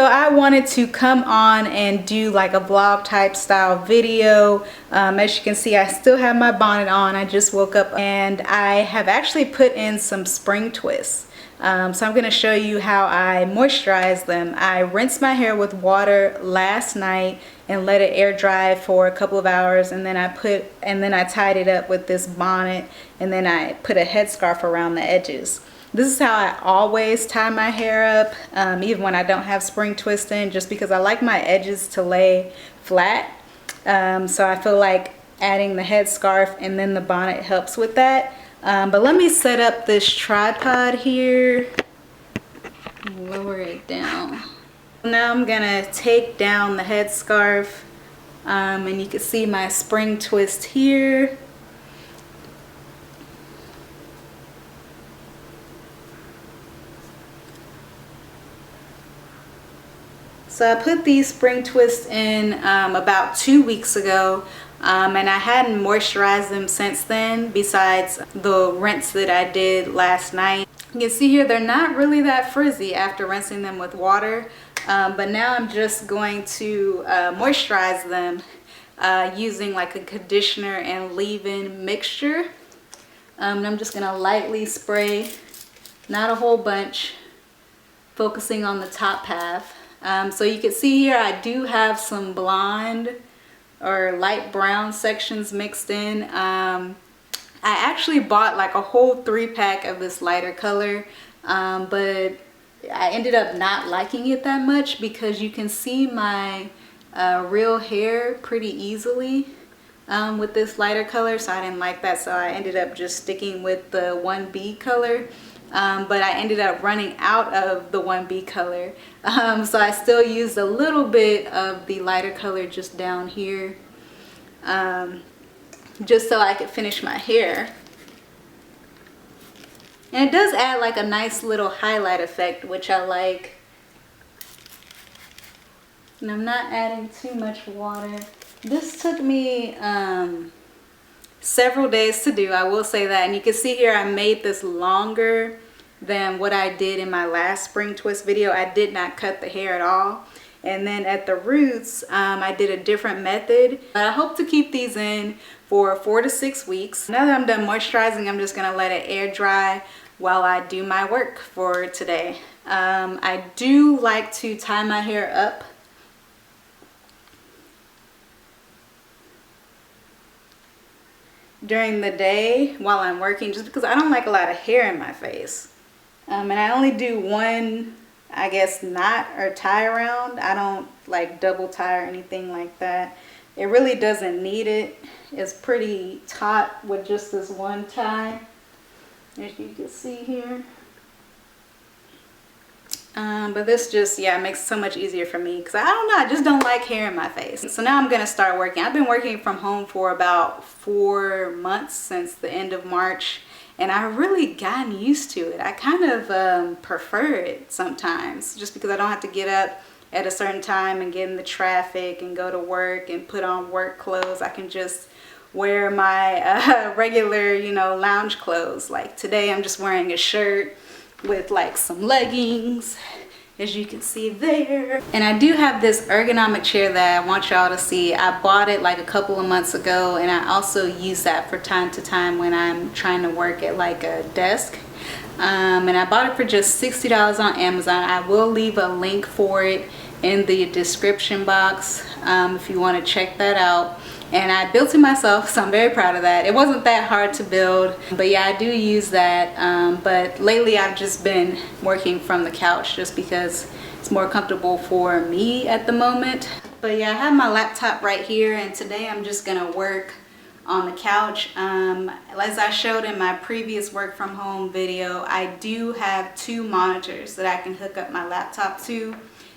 So I wanted to come on and do like a vlog type style video. As you can see, I still have my bonnet on. I just woke up and I have actually put in some spring twists. So I'm going to show you how I moisturize them. I rinsed my hair with water last night and let it air dry for a couple of hours, and then I tied it up with this bonnet, and then I put a headscarf around the edges. This is how I always tie my hair up, even when I don't have spring twist in, just because I like my edges to lay flat. So I feel like adding the headscarf and then the bonnet helps with that. But let me set up this tripod here. Lower it down. Now I'm gonna take down the headscarf, and you can see my spring twist here. So I put these spring twists in about 2 weeks ago, and I hadn't moisturized them since then, besides the rinse that I did last night. You can see here they're not really that frizzy after rinsing them with water, but now I'm just going to moisturize them using like a conditioner and leave-in mixture. And I'm just gonna lightly spray, not a whole bunch, focusing on the top half. So you can see here I do have some blonde or light brown sections mixed in. I actually bought like a whole 3-pack of this lighter color, but I ended up not liking it that much because you can see my real hair pretty easily with this lighter color, so I didn't like that, so I ended up just sticking with the 1B color. But I ended up running out of the 1B color, so I still used a little bit of the lighter color just down here, just so I could finish my hair. And it does add like a nice little highlight effect, which I like. And I'm not adding too much water. This took me several days to do, I will say that. And you can see here I made this longer than what I did in my last spring twist video. I did not cut the hair at all. And then at the roots, I did a different method. But I hope to keep these in for 4 to 6 weeks. Now that I'm done moisturizing, I'm just gonna let it air dry while I do my work for today. I do like to tie my hair up during the day while I'm working, just because I don't like a lot of hair in my face. And I only do one, I guess, knot or tie around. I don't like double tie or anything like that. It really doesn't need it. It's pretty taut with just this one tie, as you can see here. But this just, yeah, makes it so much easier for me because I don't know, I just don't like hair in my face. So now I'm gonna start working. I've been working from home for about 4 months, since the end of March, and I've really gotten used to it. I kind of prefer it sometimes, just because I don't have to get up at a certain time and get in the traffic and go to work and put on work clothes. I can just wear my regular, you know, lounge clothes. Like today I'm just wearing a shirt with like some leggings, as you can see there. And I do have this ergonomic chair that I want y'all to see. I bought it like a couple of months ago, and I also use that for time to time when I'm trying to work at like a desk. And I bought it for just $60 on Amazon. I will leave a link for it in the description box if you want to check that out. And I built it myself, so I'm very proud of that. It wasn't that hard to build, but yeah, I do use that. But lately I've just been working from the couch just because it's more comfortable for me at the moment. But yeah, I have my laptop right here, and today I'm just gonna work on the couch. As I showed in my previous work from home video, I do have 2 monitors that I can hook up my laptop to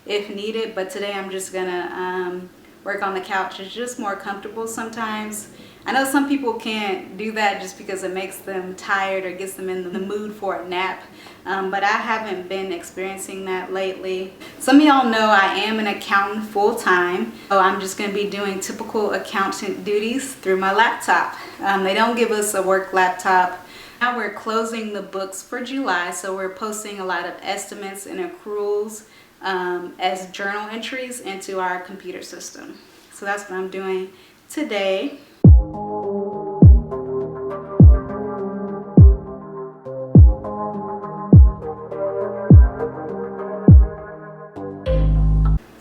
if needed, but today I'm just gonna work on the couch. It's just more comfortable sometimes. I know some people can't do that just because it makes them tired or gets them in the mood for a nap, but I haven't been experiencing that lately. Some of y'all know I am an accountant full-time, so I'm just going to be doing typical accountant duties through my laptop. They don't give us a work laptop. Now we're closing the books for July, so we're posting a lot of estimates and accruals as journal entries into our computer system. So that's what I'm doing today.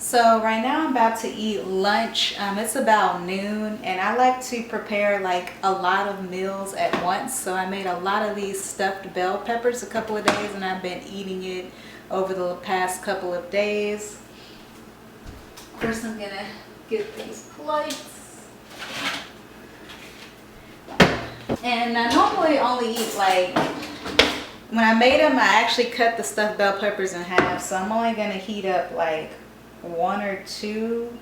So right now I'm about to eat lunch. It's about noon, and I like to prepare like a lot of meals at once. So I made a lot of these stuffed bell peppers a couple of days, and I've been eating it over the past couple of days. First I'm gonna get these plates. And I normally only eat like, when I made them, I actually cut the stuffed bell peppers in half. So I'm only gonna heat up like one or two,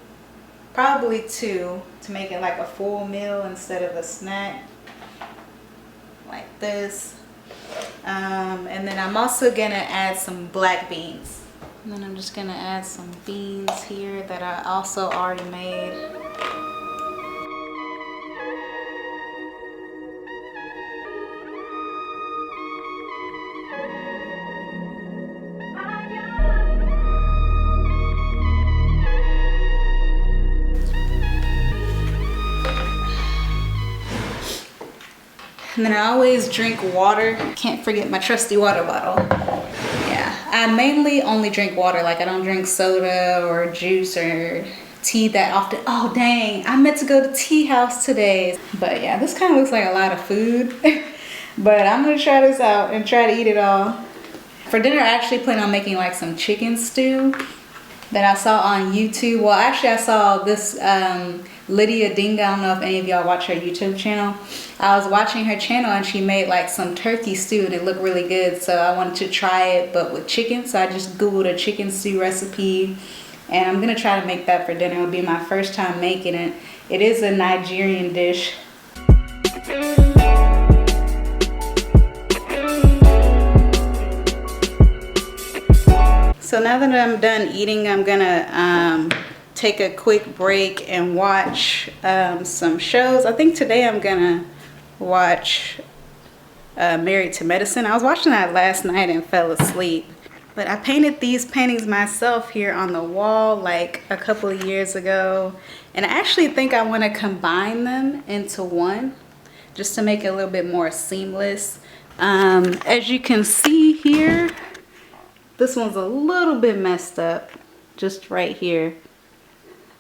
probably two, to make it like a full meal instead of a snack like this. And then I'm also gonna add some black beans, and then I'm just gonna add some beans here that I also already made. And then I always drink water. Can't forget my trusty water bottle. Yeah, I mainly only drink water. Like I don't drink soda or juice or tea that often. Oh dang, I meant to go to tea house today. But yeah, this kind of looks like a lot of food. But I'm gonna try this out and try to eat it all. For dinner, I actually plan on making like some chicken stew that I saw on YouTube. Well, actually I saw this Lydia Dinga. I don't know if any of y'all watch her YouTube channel. I was watching her channel and she made like some turkey stew and it looked really good. So I wanted to try it, but with chicken. So I just Googled a chicken stew recipe and I'm gonna try to make that for dinner. It'll be my first time making it. It is a Nigerian dish. So now that I'm done eating, I'm gonna take a quick break and watch some shows. I think today I'm gonna watch Married to Medicine. I was watching that last night and fell asleep. But I painted these paintings myself here on the wall like a couple of years ago. And I actually think I want to combine them into one just to make it a little bit more seamless. As you can see here, this one's a little bit messed up just right here.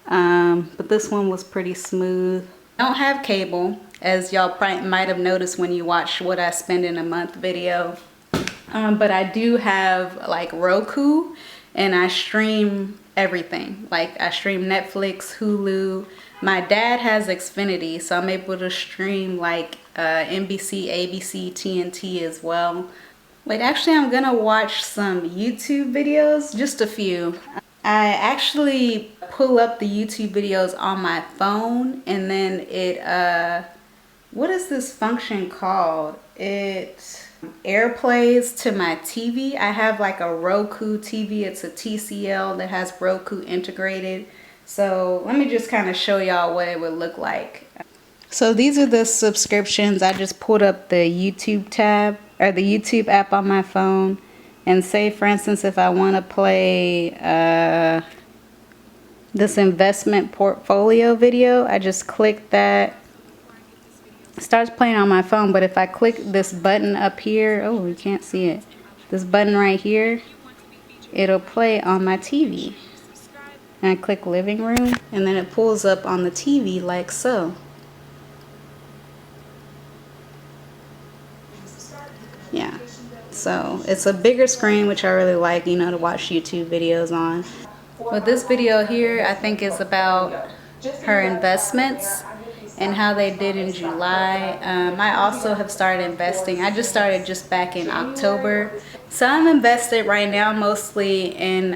But this one was pretty smooth. I don't have cable, as y'all might have noticed when you watch What I Spend in a Month video. But I do have like Roku, and I stream everything. Like I stream Netflix, Hulu. My dad has Xfinity, so I'm able to stream like NBC, ABC, TNT as well. Wait, actually I'm gonna watch some YouTube videos, just a few. I actually pull up the YouTube videos on my phone, and then it, what is this function called? It airplays to my TV. I have like a Roku TV. It's a TCL that has Roku integrated. So let me just kind of show y'all what it would look like. So these are the subscriptions. I just pulled up the YouTube tab, or the YouTube app on my phone. And say, for instance, if I want to play this investment portfolio video, I just click that. It starts playing on my phone, but if I click this button up here, oh, you can't see it. This button right here, it'll play on my TV. And I click living room, and then it pulls up on the TV like so. Yeah. So it's a bigger screen, which I really like, you know, to watch YouTube videos on. But this video here, I think, is about her investments and how they did in July. I also have started investing. I just started just back in October. So I'm invested right now mostly in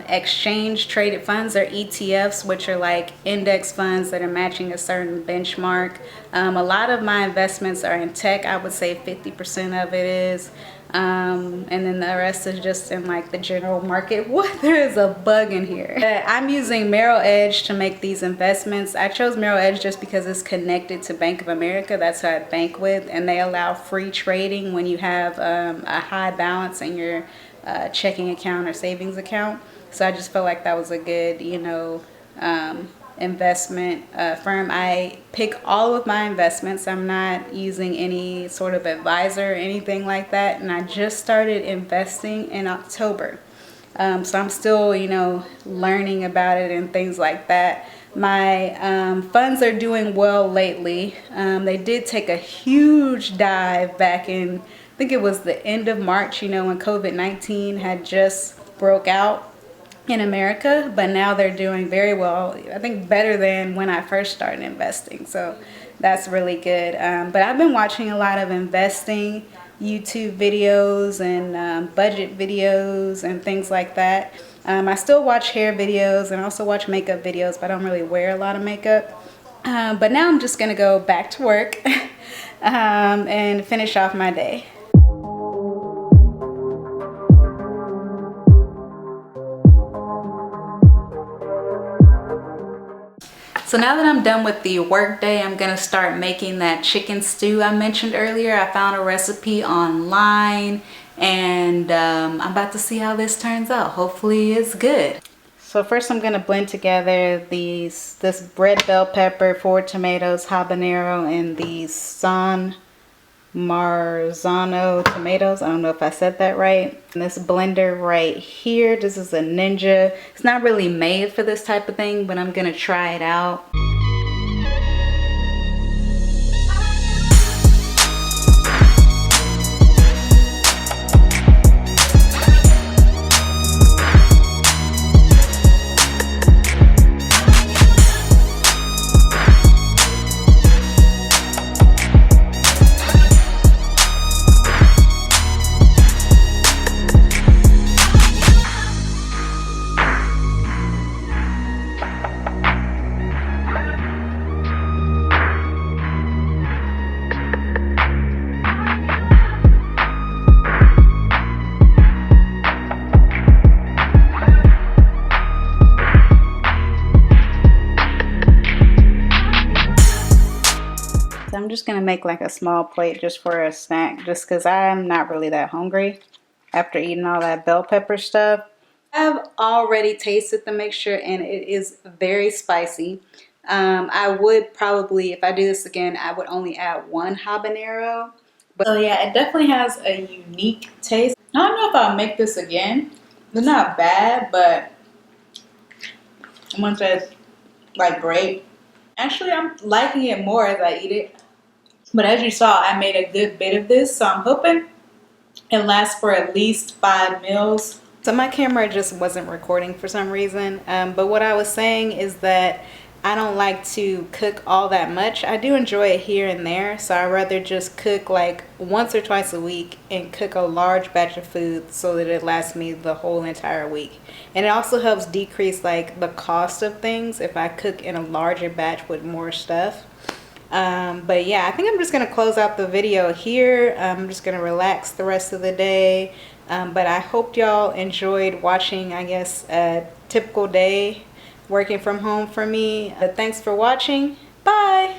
exchange traded funds, or ETFs, which are like index funds that are matching a certain benchmark. A lot of my investments are in tech. I would say 50% of it is. And then the rest is just in like the general market. What? There is a bug in here. I'm using Merrill Edge to make these investments. I chose Merrill Edge just because it's connected to Bank of America. That's who I bank with, and they allow free trading when you have a high balance in your checking account or savings account. So I just felt like that was a good, you know, investment firm. I pick all of my investments. I'm not using any sort of advisor or anything like that. And I just started investing in October. So I'm still, you know, learning about it and things like that. My funds are doing well lately. They did take a huge dive back in, I think it was the end of March, you know, when COVID-19 had just broke out in America, but now they're doing very well. I think better than when I first started investing. So that's really good. But I've been watching a lot of investing YouTube videos and budget videos and things like that. I still watch hair videos and also watch makeup videos, but I don't really wear a lot of makeup. But now I'm just gonna go back to work and finish off my day. So now that I'm done with the work day, I'm gonna start making that chicken stew I mentioned earlier. I found a recipe online and I'm about to see how this turns out. Hopefully it's good. So first I'm gonna blend together this red bell pepper, 4 tomatoes, habanero, and these San Marzano tomatoes. I don't know if I said that right. And this blender right here, this is a Ninja. It's not really made for this type of thing, but I'm gonna try it out. I'm just gonna make like a small plate just for a snack, just because I'm not really that hungry after eating all that bell pepper stuff. I've already tasted the mixture and it is very spicy. I would probably, if I do this again, I would only add 1 habanero. But so yeah, it definitely has a unique taste. I don't know if I'll make this again. It's not bad, but I'm gonna say it's like great. Actually, I'm liking it more as I eat it. But as you saw, I made a good bit of this, so I'm hoping it lasts for at least 5 meals. So my camera just wasn't recording for some reason. But what I was saying is that I don't like to cook all that much. I do enjoy it here and there, so I'd rather just cook like once or twice a week and cook a large batch of food so that it lasts me the whole entire week. And it also helps decrease like the cost of things if I cook in a larger batch with more stuff. But yeah, I think I'm just gonna close out the video here. I'm just gonna relax the rest of the day. But I hope y'all enjoyed watching, I guess, a typical day working from home for me. Thanks for watching. Bye.